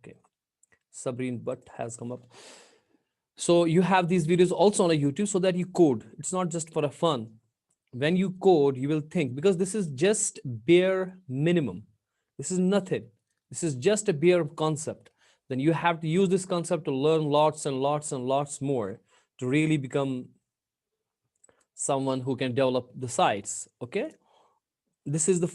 Okay, Sabrine Butt has come up. So you have these videos also on a YouTube so that you code. It's not just for a fun. When you code, you will think, because this is just bare minimum. This is nothing. This is just a bare concept. Then you have to use this concept to learn lots and lots and lots more to really become someone who can develop the sites. Okay, this is the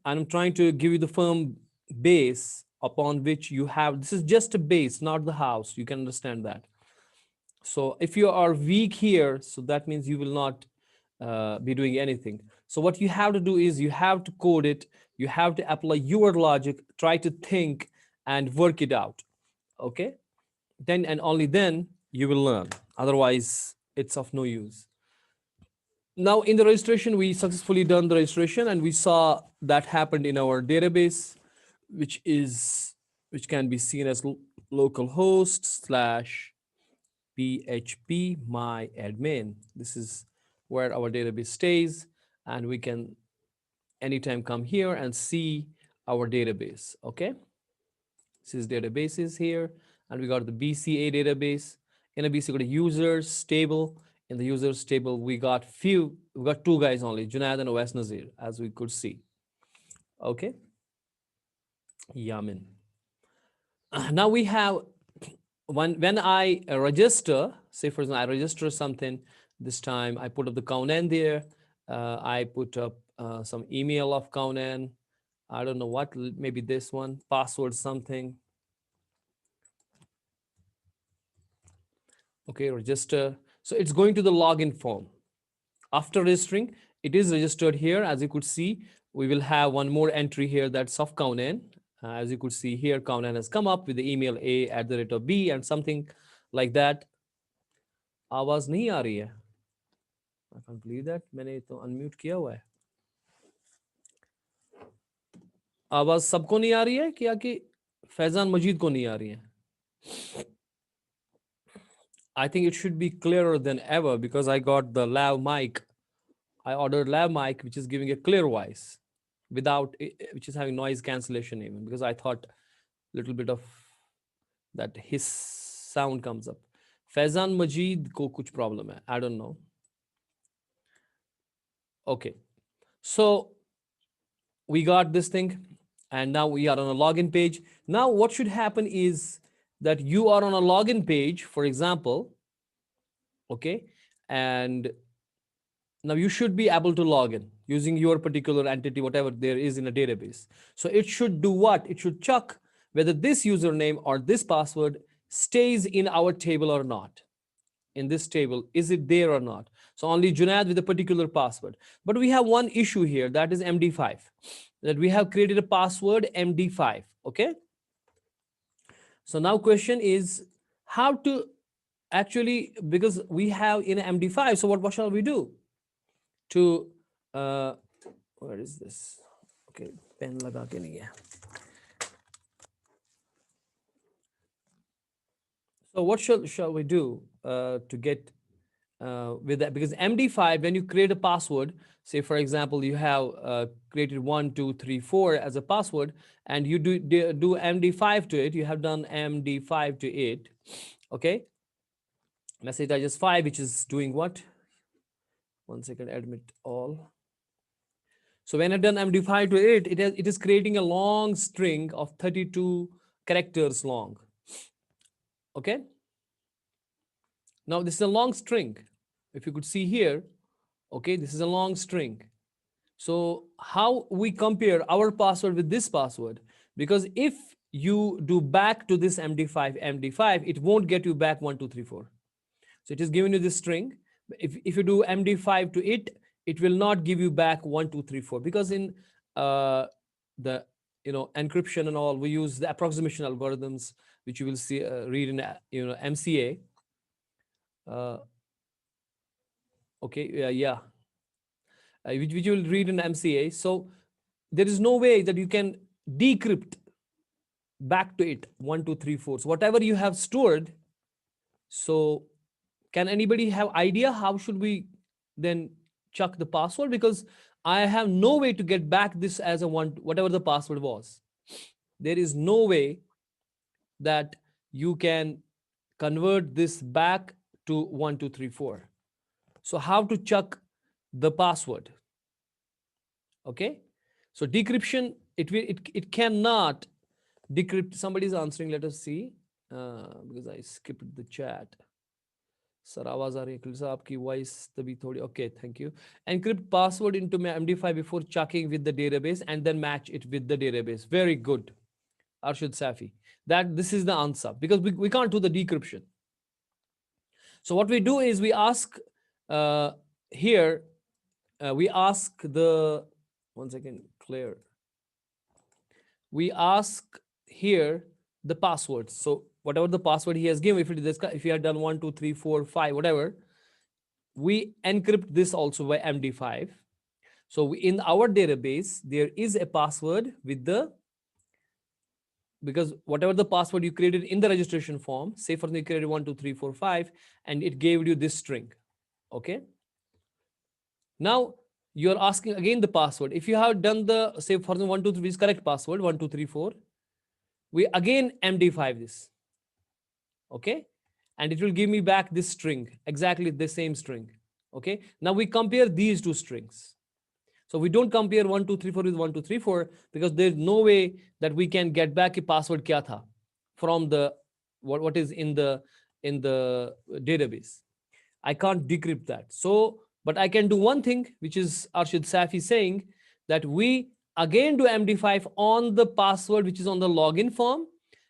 I'm trying to give you the firm base upon which you have. This is just a base, not the house. You can understand that. So if you are weak here, so that means you will not be doing anything. So what you have to do is you have to code it, you have to apply your logic, try to think and work it out. Okay, then and only then you will learn. Otherwise it's of no use. Now in the registration, we successfully done the registration and we saw that happened in our database, which can be seen as localhost slash php my admin. This is where our database stays, and we can anytime come here and see our database. Okay, this is databases here, and we got the BCA database. In a BCA, we got a users table. In the users table, we got two guys only, Junaid and Owais Nazir, as we could see. Okay, Yamin. Now we have when I register, say for example, I register something. This time I put up the Kaunan there. I put up some email of Kaunan. I don't know what, maybe this one, password something. Okay, register. So it's going to the login form. After registering, it is registered here. As you could see, we will have one more entry here, that's of Kaunan. As you could see here, Kaunan has come up with the email a@b and something like that. आवाज नहीं आ रही है. I can't believe that. मैंने तो unmute किया हुआ है. आवाज सबको नहीं आ रही है क्या कि फैजान मजीद को नहीं आ रही है? I think it should be clearer than ever because I got the lav mic. I ordered lav mic, which is giving a clear voice without, which is having noise cancellation even, because I thought a little bit of that his sound comes up. Faizan Majid ko kuch problem hai. I don't know. Okay. So we got this thing and now we are on a login page. Now what should happen is that you are on a login page, for example, okay, and now you should be able to log in using your particular entity, whatever there is in a database. So it should do what? It should check whether this username or this password stays in our table or not. In this table, is it there or not? So only Junaid with a particular password. But we have one issue here, that is MD5, that we have created a password MD5, okay? So now question is how to actually, because we have in MD5, so what shall we do? To, where is this? Okay, pen laga ke nahi hai. So what shall we do to get with that? Because MD5, when you create a password, say for example, you have created 1, 2, 3, 4 as a password, and you do MD5 to it, you have done MD5 to it, okay? Message digest 5, which is doing what? 1 second, admit all. So when I've done MD5 to it, it is creating a long string of 32 characters long. Okay. Now this is a long string. If you could see here, okay, this is a long string. So how we compare our password with this password? Because if you do back to this MD5, it won't get you back 1, 2, 3, 4. So it is giving you this string. If you do MD5 to it, it will not give you back 1, 2, 3, 4, because in the encryption and all, we use the approximation algorithms, which you will see read in MCA. Okay, yeah, which you will read in MCA. So there is no way that you can decrypt back to it 1, 2, 3, 4. So whatever you have stored. So can anybody have idea how should we then check the password? Because I have no way to get back this as a one, whatever the password was. There is no way that you can convert this back to 1234. So how to chuck the password? Okay, so decryption, it cannot decrypt. Somebody's answering, let us see, because I skipped the chat. Sir आवाज आ रही है sir आपकी voice तभी थोड़ी okay thank you encrypt password into MD5 before chucking with the database and then match it with the database. Very good, Arshad Safi. That this is the answer because we can't do the decryption. So what we do is we ask here we ask the one second clear we ask here the passwords. So whatever the password he has given, if it is if he had done 1 2 3 4 5 whatever, we encrypt this also by MD5. So in our database there is a password with the, because whatever the password you created in the registration form, say for example you created 1 2 3 4 5 and it gave you this string. Okay, now you're asking again the password. If you have done the, say for example 1 2 3 is correct password 1 2 3 4, we again MD5 this. Okay, and it will give me back this string, exactly the same string. Okay, now we compare these two strings. So we don't compare 1 2 3 4 with 1 2 3 4 because there's no way that we can get back a password kya tha from the what is in the database. I can't decrypt that. So but I can do one thing, which is Arshad Safi saying that we again do MD5 on the password which is on the login form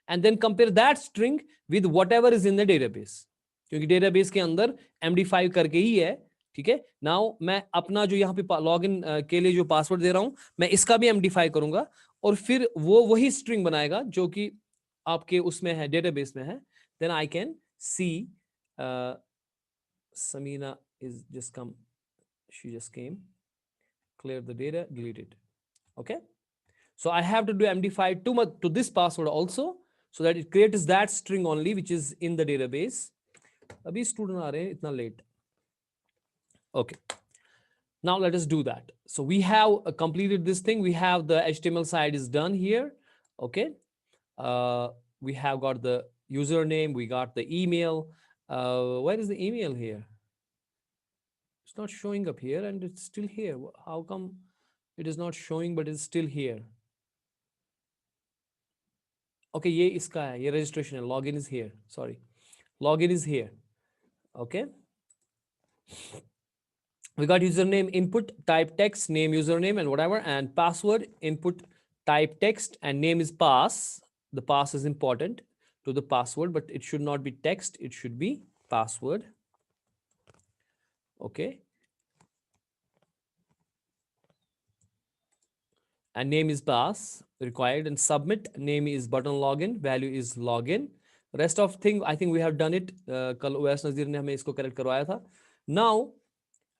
and then compare that string with whatever is in the database. क्योंकि database के अंदर MD5 करके ही है. ठीक है, now मैं अपना जो यहाँ पे लॉगिन के लिए जो पासवर्ड दे रहा हूं मैं इसका भी MD5 करूंगा और फिर वो वही स्ट्रिंग बनाएगा जो कि आपके उसमें है, डेटाबेस में है. Then I can see Samina is just come, she just came, clear the data, delete it. Okay, so I have to do MD5 to this password also so that it creates that string only which is in the database. Abhi student aa rahe hain itna late. Okay, now let us do that. So we have completed this thing. We have the HTML side is done here. Okay, we have got the username, we got the email. Where is the email here? It's not showing up here and it's still here. How come it is not showing but it's still here? Okay, ye iska hai, ye registration hai, login is here. Sorry, login is here. Okay, we got username input, type text, name username and whatever, and password input, type text, and name is pass. The pass is important to the password, but it should not be text, it should be password. Okay, and name is pass required, and submit, name is button login, value is login. Rest of thing I think we have done it. Kal OS Nazir ne hame isko correct karwaya tha. Now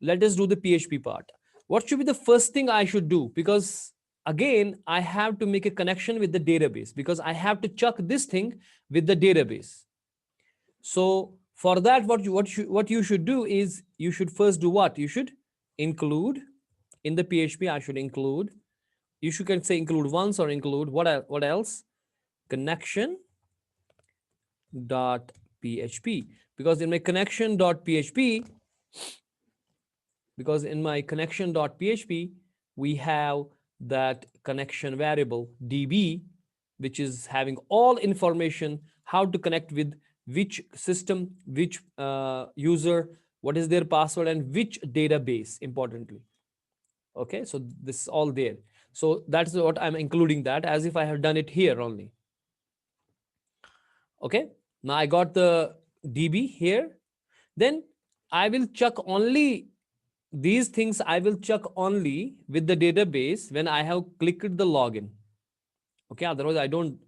let us do the PHP part. What should be the first thing I should do? Because again I have to make a connection with the database because I have to chuck this thing with the database. So for that what you should do is you should first do what? You should include in the PHP. I should include, you should can say include once or include what else? Connection dot PHP, because in my connection dot PHP, because in my connection dot PHP we have that connection variable DB, which is having all information how to connect with which system, which user, what is their password, and which database importantly. Okay, so this is all there. So that's what I'm including, that as if I have done it here only. Okay, now I got the DB here. Then I will chuck only these things, I will chuck only with the database when I have clicked the login. Okay, otherwise I don't.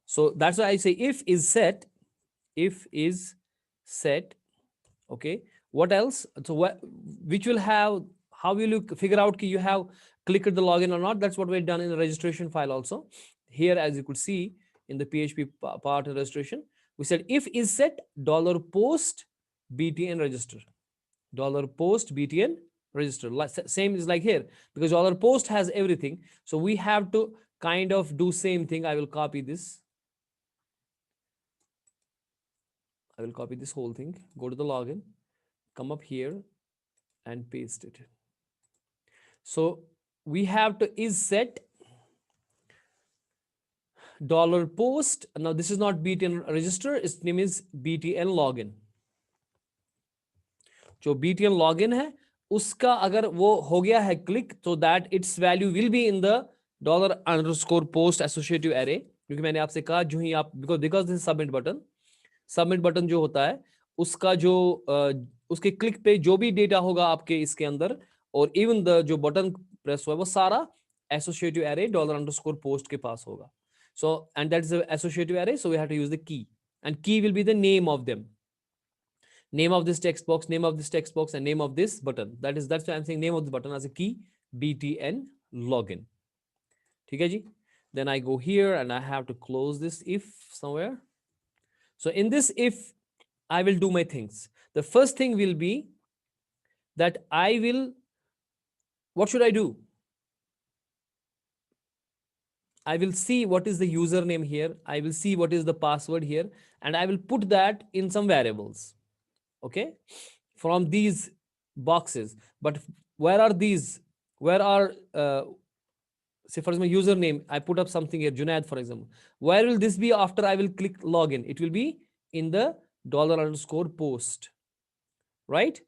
So that's why I say if is set, if is set. Okay, what else? So what, which will have, how will you figure out you have clicked the login or not? That's what we've done in the registration file also. Here, as you could see in the PHP part of registration, we said if is set $post btn register, $post btn register. Same is like here because $post has everything. So we have to kind of do same thing. I will copy this. I will copy this whole thing, go to the login, come up here and paste it. So we have to is set dollar post. Now this is not btn register, its name is btn login. जो btn login है उसका अगर वो हो गया है click, तो that it's value will be in the dollar underscore post associative array, क्योंकि मैंने आपसे कहा जो ही आप बिकॉज दिस सबमिट बटन जो होता है उसका जो उसके क्लिक पे जो भी डेटा होगा आपके इसके अंदर, और इवन द जो बटन प्रेस हुआ है वो सारा associative array dollar underscore post के पास होगा. So and that is the associative array, so we have to use the key, and key will be the name of them, name of this text box, name of this text box, and name of this button. That's why I'm saying name of the button as a key, btn login. ठीक है जी. Then I go here and I have to close this if somewhere. So in this if, I will do my things. The first thing will be that I will, what should I do? I will see what is the username here. I will see what is the password here, and I will put that in some variables. Okay, from these boxes. But where are these? Where are, say for example, username? I put up something here, Junaid, for example. Where will this be after I will click login? It will be in the dollar underscore post, right?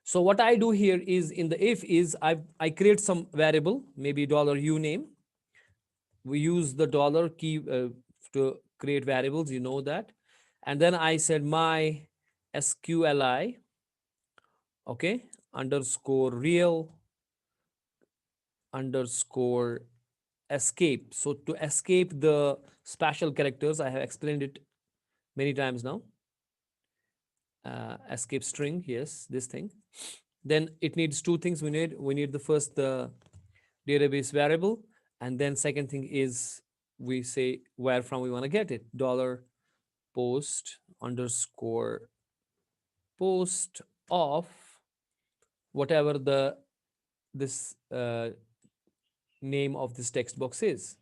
So what I do here is in the if is I create some variable, maybe dollar uname. We use the dollar key to create variables, you know that. And then I said my SQLI, okay, underscore real underscore escape. So to escape the special characters, I have explained it many times now. Escape string, yes, this thing. Then it needs two things. We need the first the database variable, and then second thing is we say where from we want to get it. Dollar post underscore post of whatever the this name of this text box is.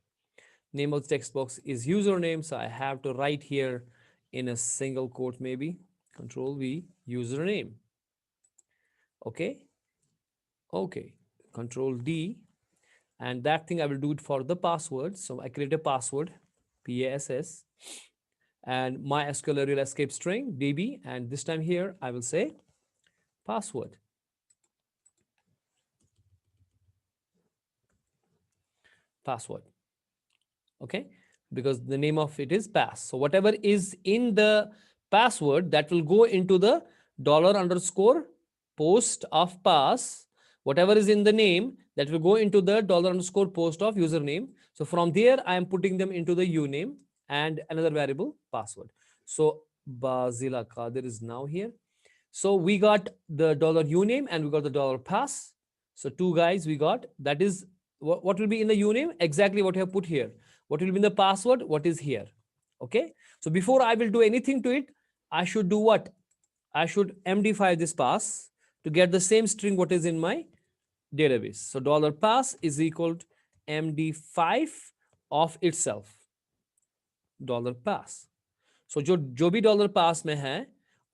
Name of the text box is username, so I have to write here in a single quote, maybe Control V, username. Okay, Control D, and that thing I will do it for the password. So I create a password, PASS, and my SQL real escape string DB, and this time here I will say password. Okay, because the name of it is pass. So whatever is in the password, that will go into the dollar underscore post of pass. Whatever is in the name, that will go into the dollar underscore post of username. So from there, I am putting them into the uname and another variable password. So Bazila Qadir is now here. So we got the dollar uname and we got the dollar pass. So two guys we got. That is what will be in the uname, exactly what you have put here. What will be in the password, what is here. Okay, so before I will do anything to it, I should do what? I should MD5 this pass to get the same string what is in my database. So dollar pass is equal to MD5 of itself, dollar pass. So जो भी dollar pass में है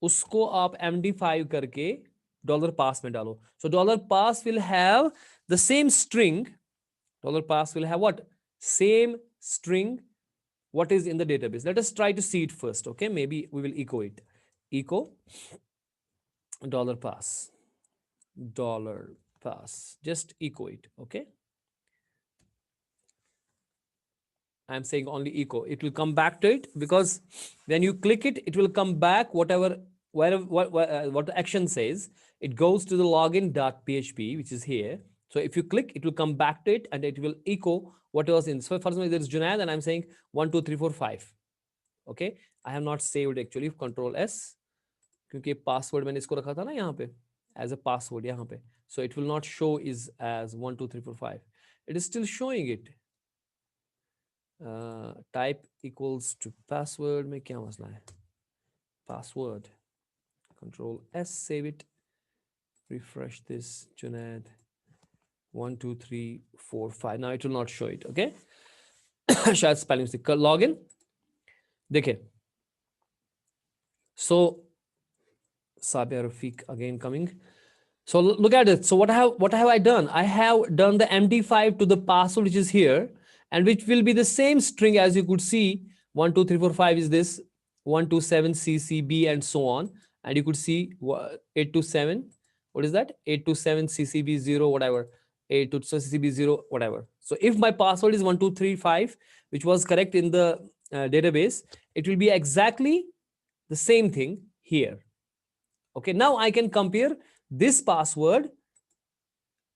उसको आप MD5 करके dollar pass में डालो. So dollar pass will have the same string. Dollar pass will have what? Same string what is in the database. Let us try to see it first. Okay, maybe we will echo it. Echo dollar pass, just echo it. Okay, I'm saying only echo. It will come back to it because when you click it, it will come back whatever what the action says. It goes to the login.php, which is here. So if you click, it will come back to it and it will echo what was in. So for example, there is Junaid and I'm saying 1 2 3 4 5. Okay, I have not saved actually. Control S, क्योंकि password मैंने इसको रखा था ना यहाँ पे as a password यहाँ पे. So it will not show is as 1 2 3 4 5. It is still showing it. Type equals to password में क्या मसला है? Password. Control S, save it. Refresh this, Junaid. 1 2 3 4 5. Now it will not show it. Okay. शायद spelling mistake. Login. देखिए. So Sabia Rafiq again coming. So look at it. So what have I done? I have done the MD5 to the password which is here, and which will be the same string as you could see. 1 2 3 4 5 is this 127 CCB and so on, and you could see 827. What is that? 827 CCB 0 whatever. 827 CCB 0 whatever. So if my password is 1235, which was correct in the database, it will be exactly the same thing here. Okay, now I can compare this password.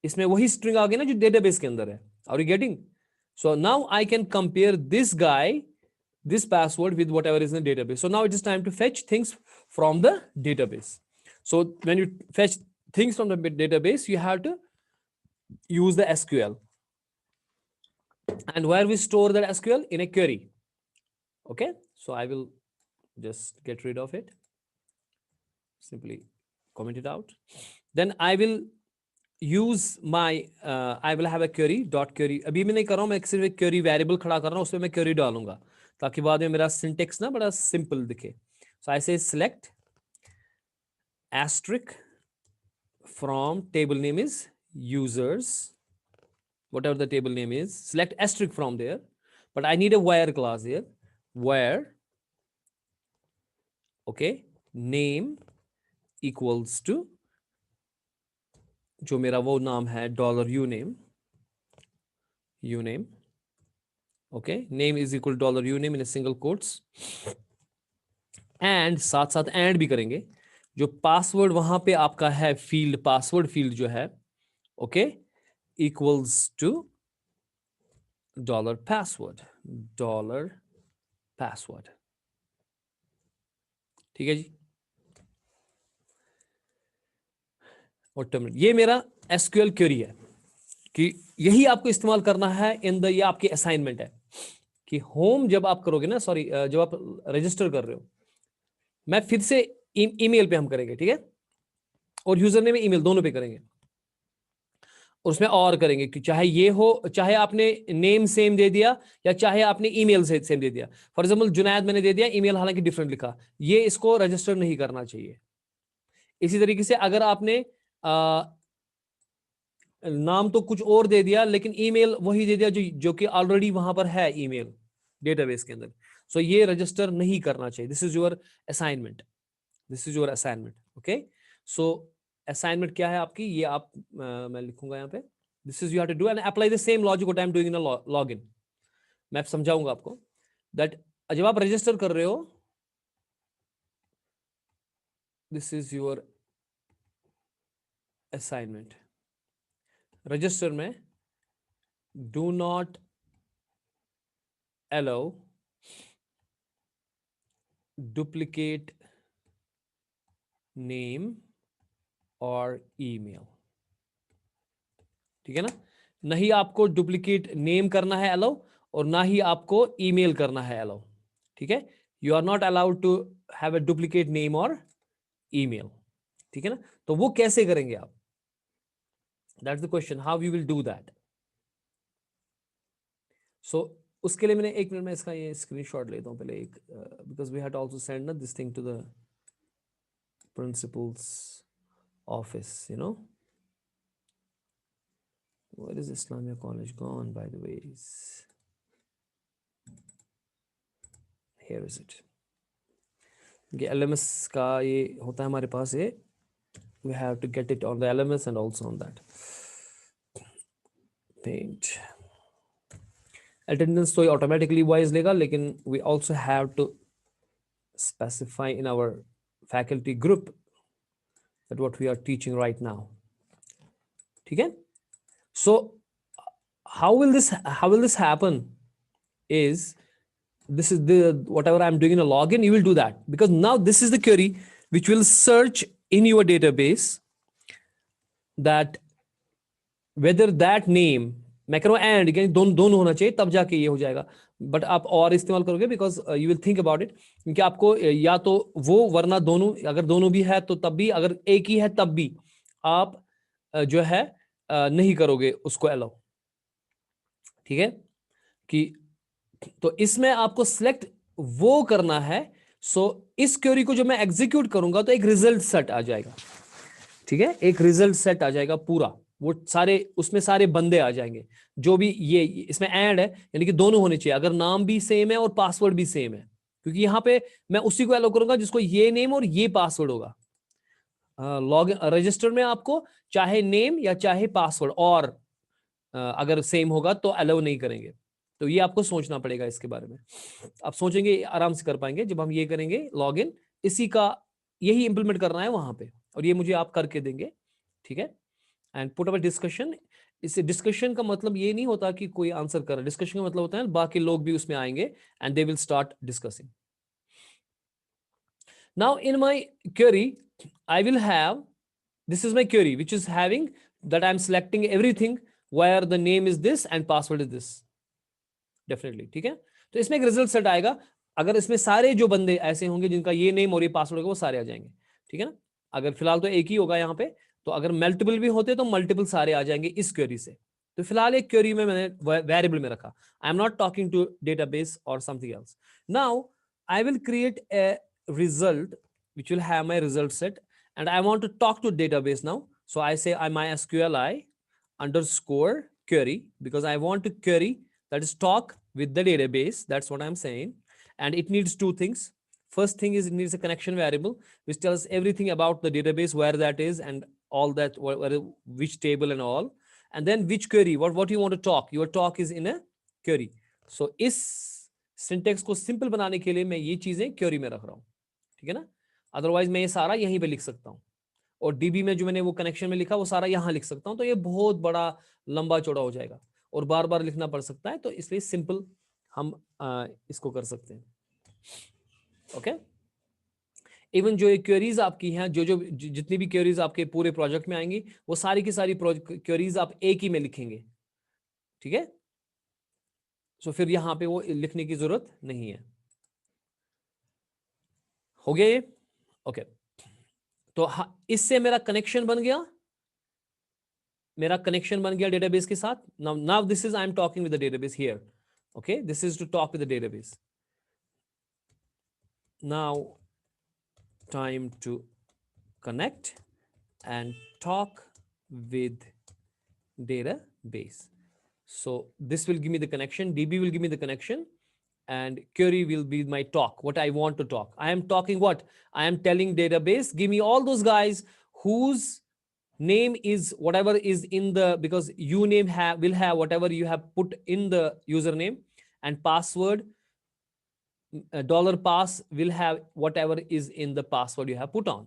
इसमें वही string आ गया ना जो database के अंदर है. Are you getting? So now I can compare this guy, this password with whatever is in the database. So now it is time to fetch things from the database. So when you fetch things from the database, you have to use the SQL. And where we store that SQL? In a query. Okay, so I will just get rid of it. Simply comment it out. Then I will use my I will have a query dot query. अभी मैं नहीं कर रहा हूँ, मैं सिर्फ एक query variable खड़ा कर रहा हूँ, उसमें मैं query डालूंगा ताकि बाद में मेरा syntax ना बड़ा simple दिखे. So I say select asterisk from table name is users, whatever the table name is, select asterisk from there, but I need a where clause here. Where, okay, name equals to जो मेरा वो नाम है $uname, okay, name is equal to $uname in a single quotes, and साथ साथ and भी करेंगे. जो पासवर्ड वहां पे आपका है फील्ड, पासवर्ड फील्ड जो है, okay, equals to $password. ठीक है जी. और टर्मिनेट, ये मेरा एसक्यूएल क्वेरी है कि यही आपको इस्तेमाल करना है इन द, ये आपकी असाइनमेंट है कि होम जब आप करोगे ना, सॉरी जब आप रजिस्टर कर रहे हो, मैं फिर से ईमेल पे हम करेंगे, ठीक है, और यूजर नेम ईमेल दोनों पे करेंगे, और उसमें और करेंगे कि चाहे ये हो, चाहे आपने नेम सेम दे दिया या चाहे आपने ईमेल से सेम दे दिया. फॉर एग्जांपल जुनैद मैंने दे दिया, ईमेल हालांकि डिफरेंट लिखा, ये इसको रजिस्टर नहीं करना चाहिए. इसी तरीके से अगर आपने नाम तो कुछ और दे दिया लेकिन ईमेल वही दे दिया जो कि ऑलरेडी वहां पर है ईमेल डेटाबेस के अंदर, सो ये रजिस्टर नहीं करना चाहिए. This is your assignment, okay. So assignment क्या है आपकी, ये आप मैं लिखूंगा यहाँ पे, this is you have to do and apply the same logic what I am doing in a login. मैं समझाऊंगा आपको दैट जब आप रजिस्टर कर रहे हो, this is your assignment. Register में do not allow duplicate name और ईमेल. ठीक है ना, नहीं आपको डुप्लीकेट नेम करना है अलाउ, और ना ही आपको ईमेल करना है अलाउ. ठीक है, you are not allowed to have a duplicate name और ईमेल. ठीक है ना, तो वो कैसे करेंगे आप, that's the question, how you will do that. So उसके लिए मैंने एक मिनट में इसका ये स्क्रीनशॉट लेता हूं पहले एक, because we had to also send this thing to the principal's office, you know. Where is Islamia College gone, by the way? Here is it. ये LMS का ये होता है हमारे पास, ये we have to get it on the LMS and also on that page. Attendance तो automatically wise लेगा, लेकिन we also have to specify in our faculty group that what we are teaching right now. ठीक है. So how will this happen is, this is the whatever I'm doing in a login, you will do that, because now this is the query which will search in your database that whether that name, मैं कह रहा हूँ and दोनों होना चाहिए तब जाके ये हो जाएगा, बट आप और इस्तेमाल करोगे because you will think about it, क्योंकि आपको या तो वो वरना दोनों, अगर दोनों भी है तो तब भी, अगर एक ही है तब भी आप जो है नहीं करोगे उसको अलाउ. ठीक है, कि तो इसमें आपको सिलेक्ट वो करना है. सो इस क्वेरी को जब मैं एग्जीक्यूट करूंगा तो एक रिजल्ट सेट आ जाएगा, ठीक है, एक रिजल्ट सेट आ जाएगा पूरा, वो सारे उसमें सारे बंदे आ जाएंगे जो भी ये इसमें ऐड है, यानी कि दोनों होने चाहिए, अगर नाम भी सेम है और पासवर्ड भी सेम है, क्योंकि यहाँ पे मैं उसी को अलाउ करूंगा जिसको ये नेम और ये पासवर्ड होगा। लॉग रजिस्टर में आपको चाहे नेम या चाहे पासवर्ड और अगर सेम होगा तो अलाउ नहीं करेंगे। तो ये आपको सोचना पड़ेगा इसके बारे में, आप सोचेंगे आराम से कर पाएंगे जब हम ये करेंगे लॉगिन, इसी का यही इंप्लीमेंट करना है वहां पे, और ये मुझे आप करके देंगे, ठीक है। एंड पुट अप डिस्कशन, इससे डिस्कशन का मतलब ये नहीं होता कि कोई आंसर कर रहा है, डिस्कशन का मतलब होता है बाकी लोग भी उसमें आएंगे and they will start discussing. Now in my query I will have, this is my query which is having that I'm selecting everything where the name is this and password is this, definitely, ठीक है। तो इसमें एक result set आएगा, अगर इसमें सारे जो बंदे ऐसे होंगे जिनका ये नेम और ये पासवर्ड होगा वो सारे आ जाएंगे, ठीक है ना। अगर फिलहाल तो एक ही होगा यहाँ पे, तो अगर मल्टीपल भी होते तो मल्टीपल सारे आ जाएंगे इस क्वेरी से। तो फिलहाल एक क्वेरी में मैंने वेरिएबल में रखा, I am not talking to database और something else. Now I will create a result which will have my result set and I want to talk to database now. So I say I MySQLi underscore query because I want to query, that is talk with the database. That's what I'm saying. And it needs two things. First thing is it needs a connection variable which tells everything about the database, where that is and all that, which table and all. And then which query, what you want to talk. Your talk is in a query. So इस syntax को simple बनाने के लिए मैं ये चीजें query में रख रहा हूँ, ठीक है ना। अदरवाइज मैं ये सारा यहीं पे लिख सकता हूँ, और डीबी में जो मैंने वो कनेक्शन में लिखा वो सारा यहाँ लिख सकता हूँ, तो ये बहुत बड़ा लंबा चौड़ा हो जाएगा और बार बार लिखना पड़ सकता है, तो इसलिए सिंपल हम इसको कर सकते हैं। ओके, इवन जो क्वेरीज आपकी हैं, जो जो जितनी भी क्वेरीज आपके पूरे प्रोजेक्ट में आएंगी वो सारी की सारी क्वेरीज आप एक ही में लिखेंगे, ठीक है। सो फिर यहाँ पे वो लिखने की जरूरत नहीं है। हो गया ये, ओके। तो इससे मेरा कनेक्शन बन गया, मेरा कनेक्शन बन गया डेटाबेस के साथ। Now this is I am talking with the database here, okay, this is to talk with the database. Now time to connect and talk with database. So this will give me the connection, DB will give me the connection, and query will be my talk, what I want to talk. I am talking what? I am telling database, give me all those guys whose name is whatever is in the, because you name will have whatever you have put in the username, and password $pass will have whatever is in the password you have put on,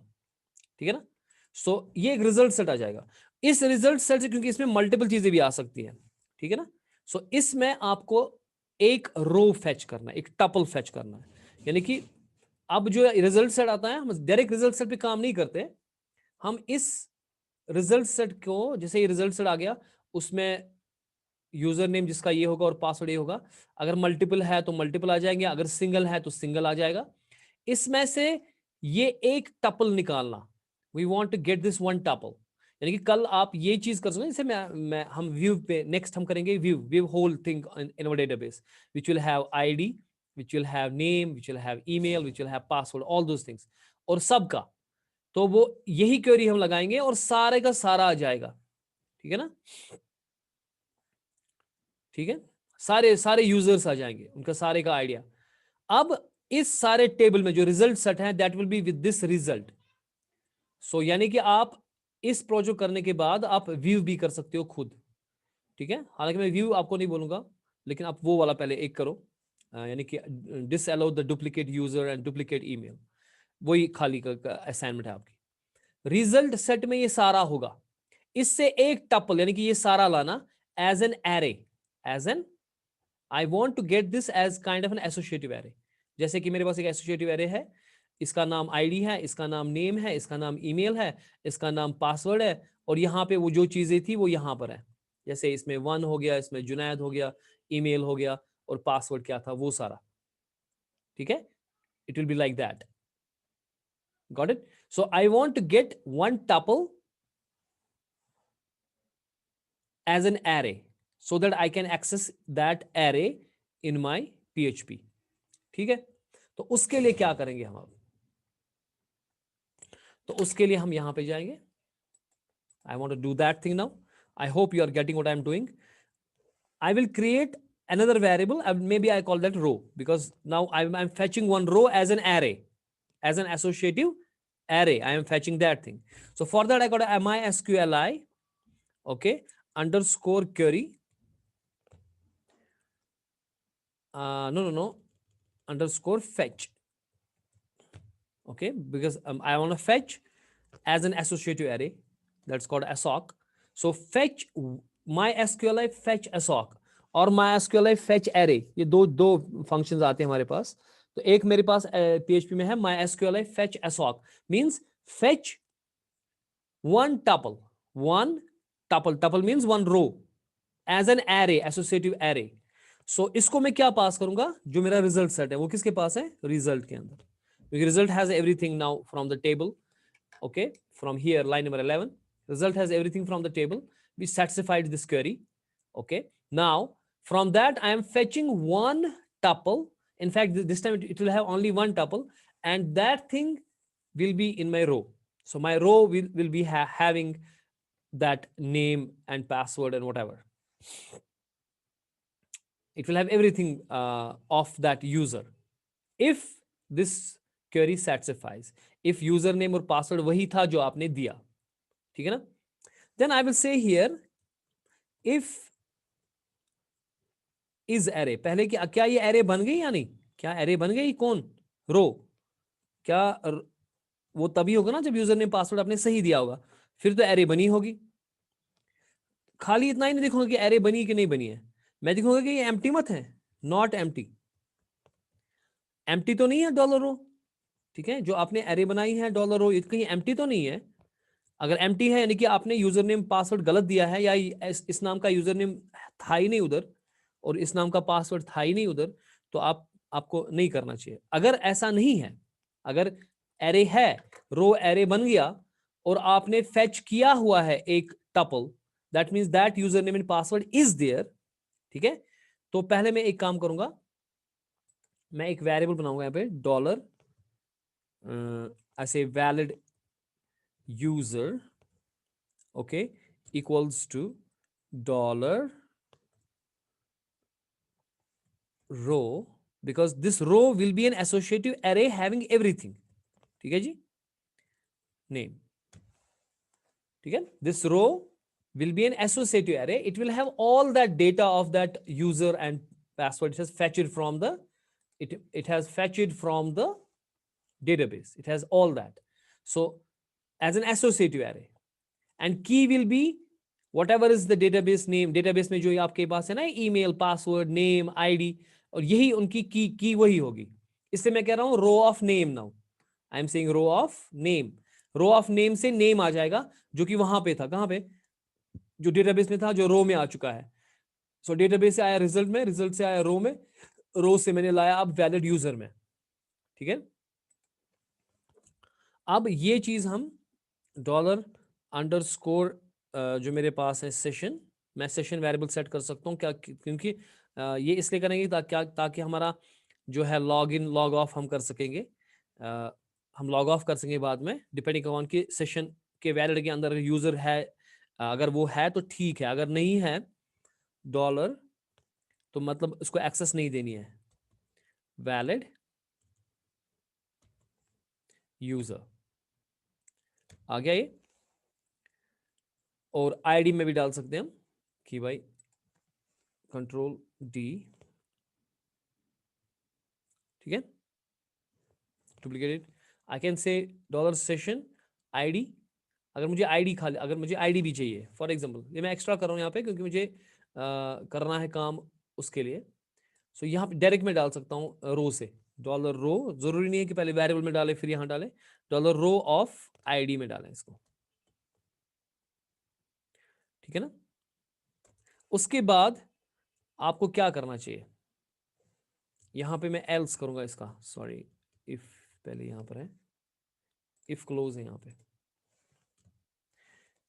ठीक है ना। सो ये एक result set आ जाएगा। इस result set से, क्योंकि इसमें मल्टीपल चीजें भी आ सकती हैं, ठीक है ना। सो इसमें आपको एक रो फेच करना है, एक टपल फेच करना है, यानी कि अब जो रिजल्ट सेट आता है, हम डायरेक्ट रिजल्ट सेट पे काम नहीं करते, हम इस रिजल्ट सेट को, जैसे ये रिजल्ट सेट आ गया उसमें यूजर नेम जिसका ये होगा और पासवर्ड ये होगा, अगर मल्टीपल है तो मल्टीपल आ जाएंगे, अगर सिंगल है तो सिंगल आ जाएगा। इसमें से ये एक टपल निकालना, we want to get this one tuple, यानी कि कल आप ये चीज कर सकते हैं। जैसे मैं हम व्यू पे नेक्स्ट हम करेंगे view whole thing in our database which will have ID, which will have name, which will have email, which will have password, all those things, और सबका तो वो यही क्वेरी हम लगाएंगे और सारे का सारा आ जाएगा, ठीक है ना। ठीक है, सारे सारे यूजर्स आ जाएंगे, उनका सारे का आइडिया। अब इस सारे टेबल में जो रिजल्ट सेट है that will be with this result. So यानी कि आप इस प्रोजेक्ट करने के बाद आप व्यू भी कर सकते हो खुद, ठीक है। हालांकि मैं व्यू आपको नहीं बोलूंगा, लेकिन आप वो वाला पहले एक करो, यानी कि disallow the duplicate user and duplicate email, वही खाली का असाइनमेंट है आपकी। रिजल्ट सेट में ये सारा होगा, इससे एक टपल यानी कि ये सारा लाना as an array, as an I want to get this as kind of an associative array. जैसे कि मेरे पास एक एसोसिएटिव एरे है, इसका नाम आईडी है, इसका नाम नेम है, इसका नाम ईमेल है, इसका नाम पासवर्ड है, और यहाँ पे वो जो चीजें थी वो यहाँ पर है। जैसे इसमें 1 हो गया, इसमें जुनैद हो गया, ईमेल हो गया, और पासवर्ड क्या था वो सारा, ठीक है। It will be like that, got it. So I want to get one tuple as an array so that I can access that array in my PHP, ठीक है। तो उसके लिए क्या करेंगे हम अब, तो उसके लिए हम यहां पे जाएंगे. I want to do that thing now. I hope you are getting what I'm doing. I will create another variable, and maybe I call that row, because now I'm fetching one row as an array, as an associative array. I am fetching that thing. So for that, I got a MySQLi, okay, underscore query. No, underscore fetch. Okay, because I want to fetch as an associative array. That's called ASOC. So fetch MySQLi fetch ASOC और MySQLi fetch array, ये दो functions आते हैं हमारे पास. तो एक मेरे पास PHP में है MySQLi fetch ASOC, means fetch one tuple means one row as an array, associative array. So इसको मैं क्या पास करूंगा, जो मेरा रिजल्ट सेट है वो किसके पास है, रिजल्ट के अंदर, क्योंकि result has everything now from the table. Okay, from here, line number 11, result has everything from the table. We satisfied this query. Okay, now from that I am fetching one tuple. In fact, this time it will have only one tuple, and that thing will be in my row. So my row will be having that name and password and whatever. It will have everything of that user. If this query satisfies, if username और password वही था जो आपने दिया, ठीक है ना, then I will say here if is array. पहले क्या ये array बन गई या नहीं, क्या array बन गई, कौन, रो, क्या वो तभी होगा ना जब यूजरनेम पासवर्ड आपने सही दिया होगा, फिर तो array बनी होगी. खाली इतना ही नहीं देखूंगा कि array बनी कि नहीं बनी है, मैं देखूंगा कि ये एम्प्टी मत है, नॉट एम्प्टी. एम्प्टी तो नहीं है डॉलर रो, ठीक है, जो आपने एरे बनाई है डॉलर रो, ये कहीं एम्प्टी तो नहीं है. अगर एम्प्टी है यानी कि आपने यूजर नेम पासवर्ड गलत दिया है, या इस नाम का यूजर नेम था ही नहीं उधर और इस नाम का पासवर्ड था ही नहीं उधर, तो आपको नहीं करना चाहिए. अगर ऐसा नहीं है, अगर एरे है, रो एरे बन गया और आपने फेच किया हुआ है एक tuple, that means that user name and password is there, ठीक है. तो पहले मैं एक काम करूंगा, मैं एक वेरिएबल बनाऊंगा यहाँ पे, dollar I say valid user, okay, equals to dollar row, because this row will be an associative array having everything. ठीक है जी, name, ठीक है, this row will be an associative array, it will have all that data of that user and password. It has fetched from the it has fetched from the database, it has all that. So as an associative array, and key will be whatever is the database name. database में जो आपके पास है ना, email, password, name, id, और यही उनकी की वही होगी. इससे मैं कह रहा हूं row of name. now I am saying row of name. row of name से name आ जाएगा जो कि वहां पे था, कहां पे, जो database में था, जो row में आ चुका है. so database से आया result में, result से आया row में, row से मैंने लाया अब valid user में, ठीक है. अब ये चीज हम डॉलर अंडरस्कोर जो मेरे पास है सेशन, मैं सेशन वेरिएबल सेट कर सकता हूँ क्या, क्योंकि ये इसलिए करेंगे ताकि हमारा जो है लॉग इन लॉग ऑफ हम कर सकेंगे. हम लॉग ऑफ कर सकेंगे बाद में, डिपेंडिंग ऑन कि सेशन के वैलिड के अंदर यूजर है, अगर वो है तो ठीक है, अगर नहीं है डॉलर तो मतलब उसको एक्सेस नहीं देनी है. वैलिड यूजर आ गया ये, और आईडी में भी डाल सकते हैं हम कि भाई कंट्रोल डी, ठीक है, duplicated. I can say dollar session ID, अगर मुझे आईडी अगर मुझे आईडी भी चाहिए, फॉर एग्जांपल ये मैं एक्स्ट्रा कर रहा हूँ यहाँ पे क्योंकि मुझे करना है काम उसके लिए. सो यहाँ पे डायरेक्ट में डाल सकता हूँ रो से, डॉलर रो, जरूरी नहीं है कि पहले वेरिएबल में डाले फिर यहाँ डाले, डॉलर रो ऑफ आईडी में डालें इसको, ठीक है ना. उसके बाद आपको क्या करना चाहिए, यहां पे मैं एल्स करूंगा इसका, सॉरी, इफ पहले यहां पर है, इफ क्लोज है यहां पे.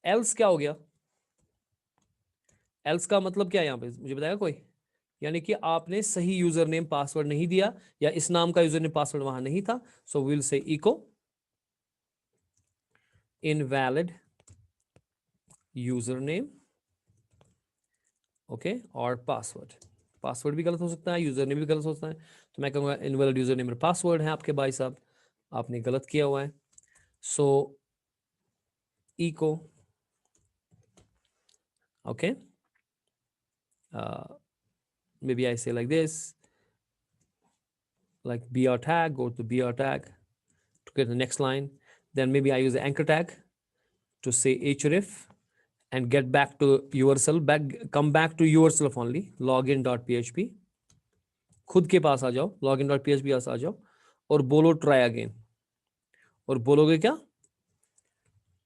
एल्स क्या हो गया, एल्स का मतलब क्या है यहां पे मुझे बताएगा कोई, यानी कि आपने सही यूजर नेम पासवर्ड नहीं दिया, या इस नाम का यूजर नेम पासवर्ड वहां नहीं था. So will say echo invalid user name, okay, और पासवर्ड। पासवर्ड भी गलत हो सकता है, यूजर नेम भी गलत हो सकता है, तो मैं कहूँगा इनवैलिड यूजर नेम और पासवर्ड है आपके भाई साहब, आपने गलत किया हुआ है। सो echo, okay, maybe I say like this, like br tag, go to br tag to get the next line. Then maybe I use the anchor tag to say href and get back to yourself, come back to yourself only, login.php, खुद के पास आ जाओ, login.php आ जाओ और बोलो try again, और बोलोगे क्या,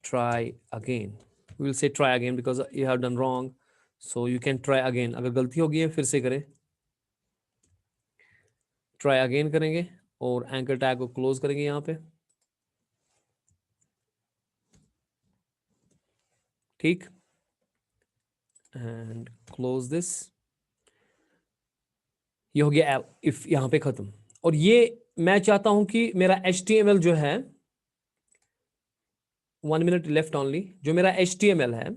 try again. We will say try again because you have done wrong, so you can try again. अगर गलती होगी है फिर से करें, ट्राई अगेन करेंगे और एंकर टैग को क्लोज करेंगे यहाँ पे, ठीक, एंड क्लोज दिस। ये हो गया इफ यहाँ पे खत्म। और ये मैं चाहता हूं कि मेरा HTML जो है, 1 मिनट लेफ्ट ओनली, जो मेरा HTML है,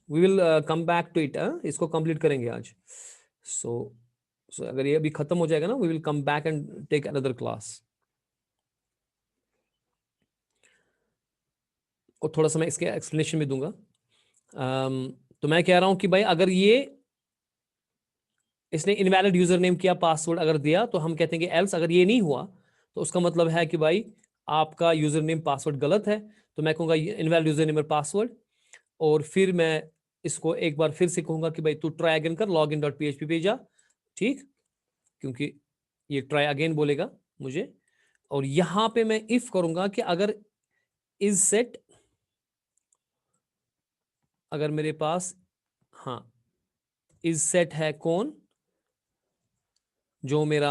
we will come back to it, इसको कंप्लीट करेंगे आज। सो अगर ये अभी खत्म हो जाएगा ना, we will come back and take another class. और थोड़ा सा मैं इसके एक्सप्लेनेशन भी दूंगा। तो मैं कह रहा हूं कि भाई अगर ये इसने इनवैलिड यूजर नेम किया, पासवर्ड अगर दिया, तो हम कहते हैं कि एल्स, अगर ये नहीं हुआ तो उसका मतलब है कि भाई आपका यूजर नेम पासवर्ड गलत है। तो मैं कहूँगा इनवैलिड यूजर नेम और पासवर्ड, और फिर मैं इसको एक बार फिर से कहूँगा कि भाई तू ट्राई अगेन कर, लॉग इन डॉट PHP पे जा, ठीक, क्योंकि ये ट्राई अगेन बोलेगा मुझे। और यहां पे मैं इफ करूंगा कि अगर इज सेट, अगर मेरे पास, हाँ, इज सेट है कौन, जो मेरा